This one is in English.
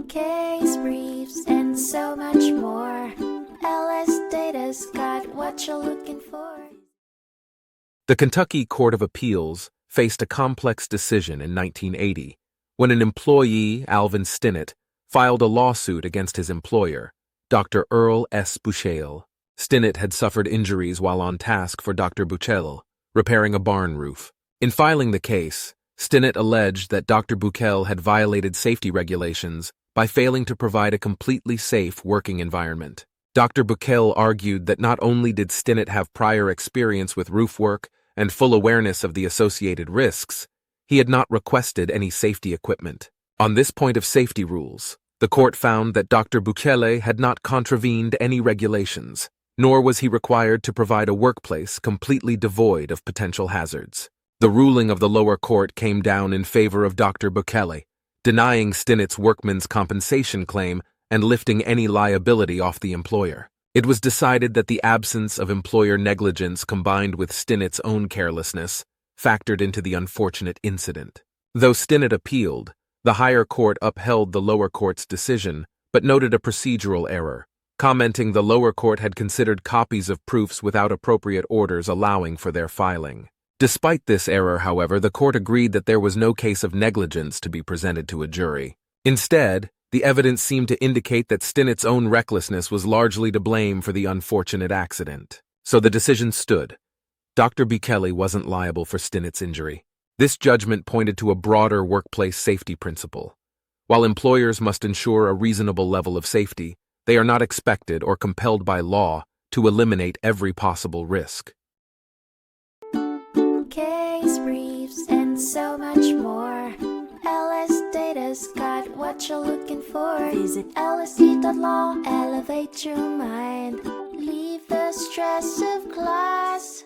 case briefs, and so much more. LSData's got what you're looking for. The Kentucky Court of Appeals faced a complex decision in 1980 when an employee, Alvin Stinnett, filed a lawsuit against his employer, Dr. Earl S. Buchele. Stinnett had suffered injuries while on task for Dr. Buchele, repairing a barn roof. In filing the case, Stinnett alleged that Dr. Buchele had violated safety regulations by failing to provide a completely safe working environment. Dr. Buchele argued that not only did Stinnett have prior experience with roof work and full awareness of the associated risks, he had not requested any safety equipment. On this point of safety rules, the court found that Dr. Buchele had not contravened any regulations, nor was he required to provide a workplace completely devoid of potential hazards. The ruling of the lower court came down in favor of Dr. Buchele, denying Stinnett's workman's compensation claim and lifting any liability off the employer. It was decided that the absence of employer negligence combined with Stinnett's own carelessness factored into the unfortunate incident. Though Stinnett appealed, the higher court upheld the lower court's decision, but noted a procedural error, commenting the lower court had considered copies of proofs without appropriate orders allowing for their filing. Despite this error, however, the court agreed that there was no case of negligence to be presented to a jury. Instead, the evidence seemed to indicate that Stinnett's own recklessness was largely to blame for the unfortunate accident. So the decision stood. Dr. Buchele wasn't liable for Stinnett's injury. This judgment pointed to a broader workplace safety principle. While employers must ensure a reasonable level of safety, they are not expected or compelled by law to eliminate every possible risk. Case briefs, and so much more. LSData's got what you're looking for. Visit lsd.law, elevate your mind. Leave the stress of class.